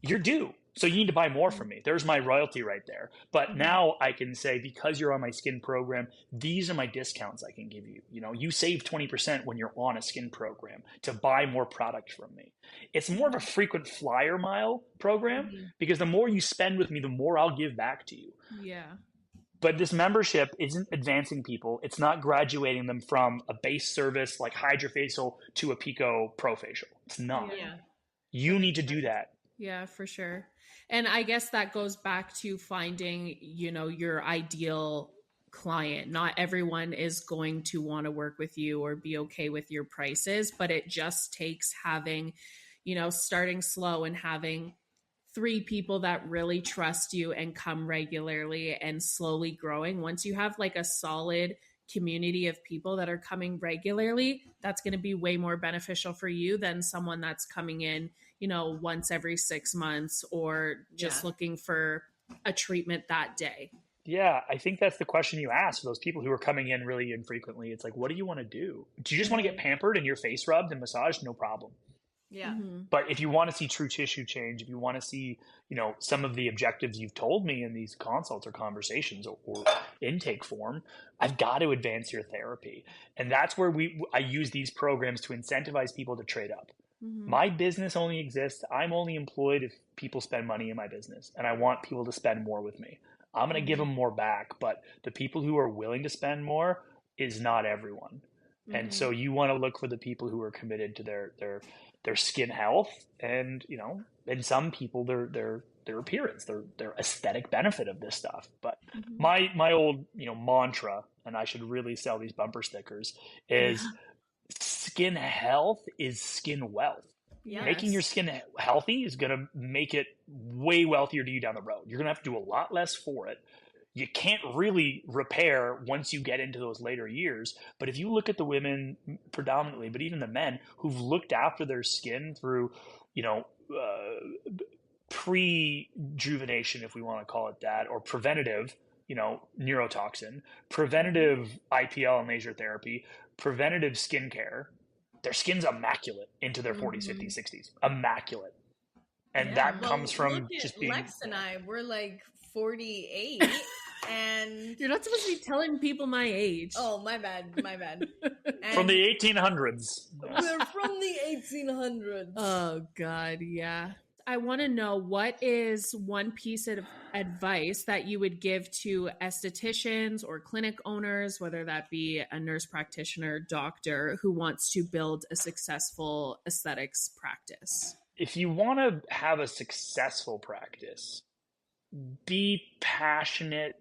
you're due. So you need to buy more from me. There's my royalty right there. But now I can say, because you're on my skin program, these are my discounts I can give you. You know, you save 20% when you're on a skin program to buy more product from me. It's more of a frequent flyer mile program because the more you spend with me, the more I'll give back to you. Yeah. But this membership isn't advancing people. It's not graduating them from a base service like HydraFacial to a Pico Pro Facial. It's not. Yeah. You need to do that. Yeah, for sure. And I guess that goes back to finding, your ideal client. Not everyone is going to want to work with you or be okay with your prices, but it just takes having, starting slow and having 3 people that really trust you and come regularly and slowly growing. Once you have like a solid community of people that are coming regularly, that's going to be way more beneficial for you than someone that's coming in, once every 6 months or just looking for a treatment that day. Yeah, I think that's the question you ask for those people who are coming in really infrequently. It's like, what do you want to do? Do you just want to get pampered and your face rubbed and massaged? No problem. Yeah. But if you want to see true tissue change, if you want to see, some of the objectives you've told me in these consults or conversations or intake form, I've got to advance your therapy. And that's where I use these programs to incentivize people to trade up. My business only exists. I'm only employed if people spend money in my business, and I want people to spend more with me. I'm going to give them more back, but the people who are willing to spend more is not everyone. And so you want to look for the people who are committed to their skin health and, and some people, their appearance, their aesthetic benefit of this stuff. But my old, mantra, and I should really sell these bumper stickers, is skin health is skin wealth. Yes. Making your skin healthy is going to make it way wealthier to you down the road. You're going to have to do a lot less for it. You can't really repair once you get into those later years. But if you look at the women predominantly, but even the men who've looked after their skin through, pre-juvenation, if we want to call it that, or preventative, neurotoxin, preventative IPL and laser therapy, preventative skincare, their skin's immaculate into their 40s, 50s, 60s. Immaculate. And that comes from look just at being... Lex and I, we're like 48 and You're not supposed to be telling people my age. oh, my bad. And from the 1800s. we're from the 1800s. Oh, God, yeah. I want to know, what is one piece of advice that you would give to estheticians or clinic owners, whether that be a nurse practitioner, doctor, who wants to build a successful aesthetics practice? If you want to have a successful practice, be passionate,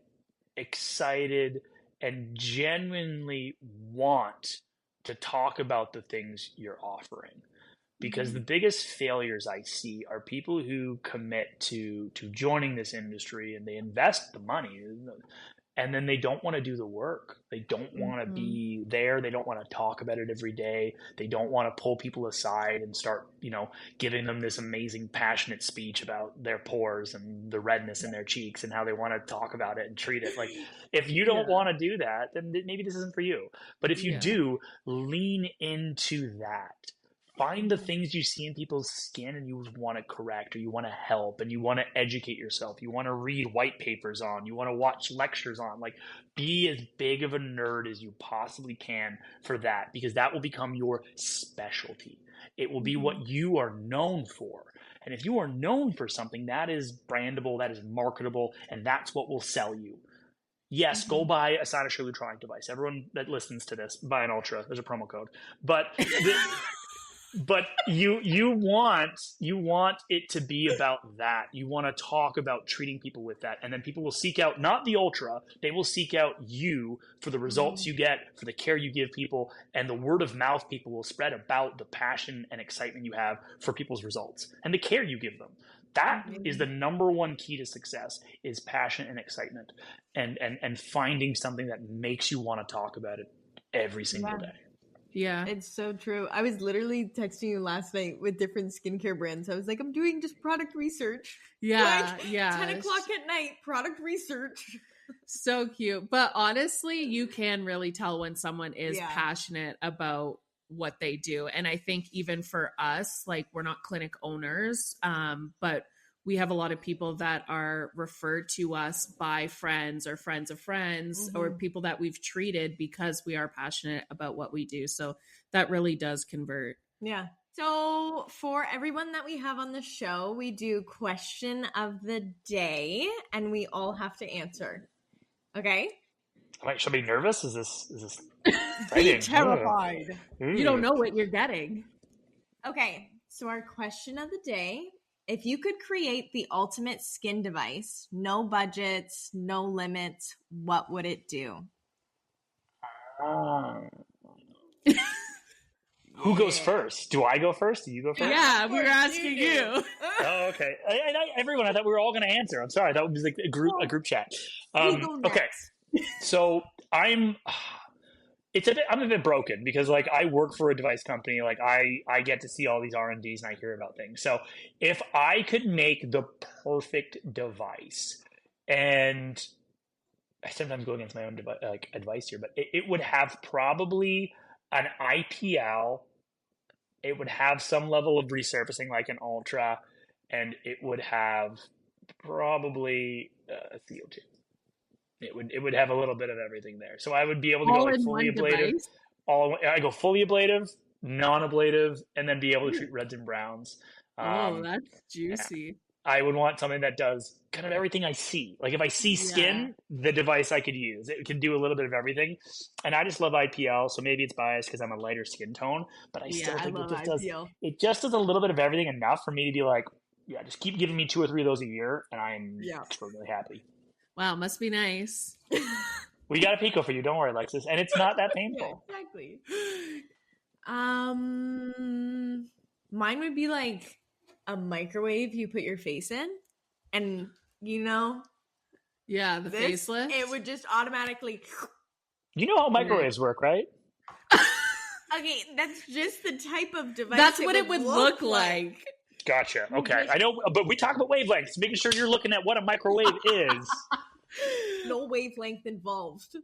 excited, and genuinely want to talk about the things you're offering. Because the biggest failures I see are people who commit to joining this industry and they invest the money and then they don't want to do the work. They don't want to be there. They don't want to talk about it every day. They don't want to pull people aside and start, giving them this amazing, passionate speech about their pores and the redness in their cheeks and how they want to talk about it and treat it. Like, if you don't want to do that, then maybe this isn't for you. But if you do, lean into that. Find the things you see in people's skin and you want to correct, or you want to help, and you want to educate yourself. You want to read white papers on, you want to watch lectures on. Like, be as big of a nerd as you possibly can for that, because that will become your specialty. It will be what you are known for. And if you are known for something, that is brandable, that is marketable, and that's what will sell you. Yes, go buy a Cynosure Lutronic device. Everyone that listens to this, buy an Ultra. There's a promo code. But but you want it to be about that. You want to talk about treating people with that, and then people will seek out not the Ultra. They will seek out you for the results you get, for the care you give people, and the word of mouth people will spread about the passion and excitement you have for people's results and the care you give them. That is the number one key to success, is passion and excitement, and finding something that makes you want to talk about it every single day. Yeah. It's so true. I was literally texting you last night with different skincare brands. I was like, I'm doing just product research. Yeah, like, yeah. 10 o'clock at night, product research. So cute. But honestly, you can really tell when someone is passionate about what they do. And I think even for us, like, we're not clinic owners, but we have a lot of people that are referred to us by friends or friends of friends or people that we've treated because we are passionate about what we do. So that really does convert. Yeah. So for everyone that we have on the show, we do question of the day and we all have to answer. Okay? Should I be nervous? Is this Be terrified. You don't know what you're getting. Okay. So our question of the day: if you could create the ultimate skin device, no budgets, no limits, what would it do? Who goes first? Do I go first? Do you go first? Yeah, we were asking you. Oh, okay. Everyone, I thought we were all going to answer. I'm sorry. That was like a group chat. Okay. So I'm a bit broken because, like, I work for a device company. Like, I get to see all these R&Ds and I hear about things. So if I could make the perfect device, and I sometimes go against my own advice here, but it would have probably an IPL. It would have some level of resurfacing like an Ultra, and it would have probably CO2. It would have a little bit of everything there. So I would be able to go like fully ablative. I go fully ablative, non-ablative, and then be able to treat reds and browns. That's juicy. Yeah. I would want something that does kind of everything I see. Like, if I see skin, the device I could use. It can do a little bit of everything. And I just love IPL, so maybe it's biased because I'm a lighter skin tone, but I still think it just does a little bit of everything enough for me to be like, yeah, just keep giving me 2 or 3 of those a year, and I'm extraordinarily happy. Wow, must be nice. We got a Pico for you. Don't worry, Alexis. And it's not that painful. Yeah, exactly. Mine would be like a microwave you put your face in, and the facelift. It would just automatically. You know how microwaves work, right? Okay, that's just the type of device. That's what it would look like. Gotcha. Okay, I know, but we talk about wavelengths, making sure you're looking at what a microwave is. No wavelength involved.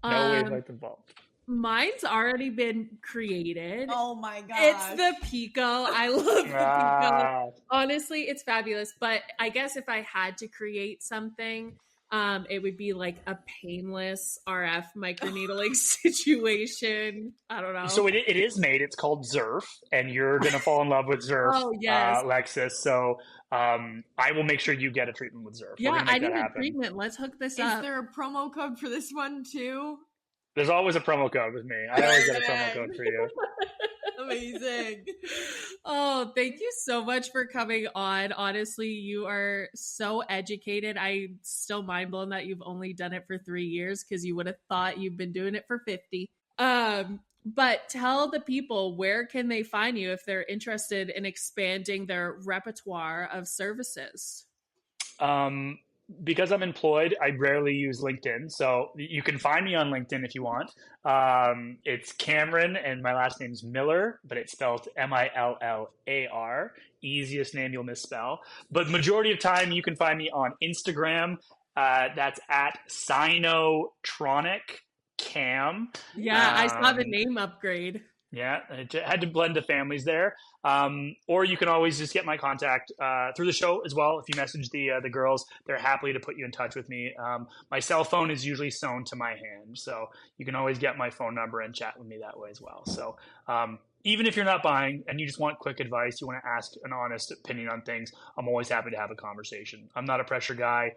No wavelength involved. Mine's already been created. Oh my gosh. It's the Pico. I love the Pico. Ah. Honestly, it's fabulous. But I guess if I had to create something, it would be like a painless RF microneedling situation. I don't know. So it is made. It's called Zerf, and you're going to fall in love with Zerf, Oh, yes. Lexus. So I will make sure you get a treatment with Zerf. Yeah, I need a happen. treatment. Let's hook this Is up. there a promo code for this one too? There's always a promo code with me. I always get a promo code for you. Amazing. Oh, thank you so much for coming on. Honestly, you are so educated. I'm still mind blown that you've only done it for 3 years because you would have thought you've been doing it for 50. But tell the people, where can they find you if they're interested in expanding their repertoire of services? Because I'm employed, I rarely use LinkedIn. So you can find me on LinkedIn if you want. It's Cameron, and my last name's Millar, but it's spelled Millar. Easiest name you'll misspell. But majority of time, you can find me on Instagram. That's at Cynotronic Cam. Yeah, I saw the name upgrade. Yeah, I had to blend the families there. Or you can always just get my contact through the show as well. If you message the girls, they're happy to put you in touch with me. My cell phone is usually sewn to my hand, so you can always get my phone number and chat with me that way as well. So even if you're not buying and you just want quick advice, you want to ask an honest opinion on things, I'm always happy to have a conversation. I'm not a pressure guy.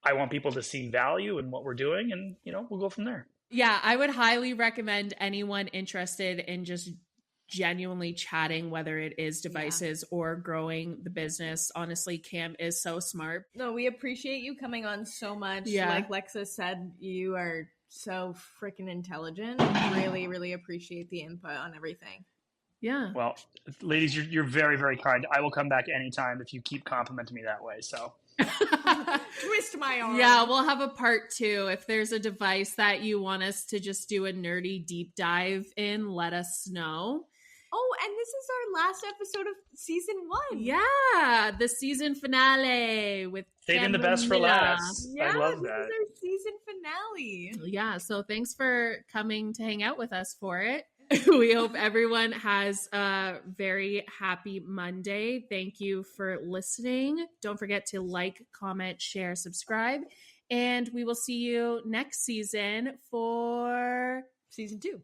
I want people to see value in what we're doing, and we'll go from there. Yeah, I would highly recommend anyone interested in just genuinely chatting, whether it is devices or growing the business. Honestly, Cam is so smart. No, we appreciate you coming on so much. Yeah. Like Lexa said, you are so freaking intelligent. Really, really appreciate the input on everything. Yeah. Well, ladies, you're very, very kind. I will come back anytime if you keep complimenting me that way. So. Twist my arm. Yeah, we'll have a part 2. If there's a device that you want us to just do a nerdy deep dive in, let us know. Oh, and this is our last episode of season 1. Yeah, the season finale with saving the best for last. Yeah, I love that. This is our season finale. Yeah, so thanks for coming to hang out with us for it. We hope everyone has a very happy Monday. Thank you for listening. Don't forget to like, comment, share, subscribe, and we will see you next season for season 2.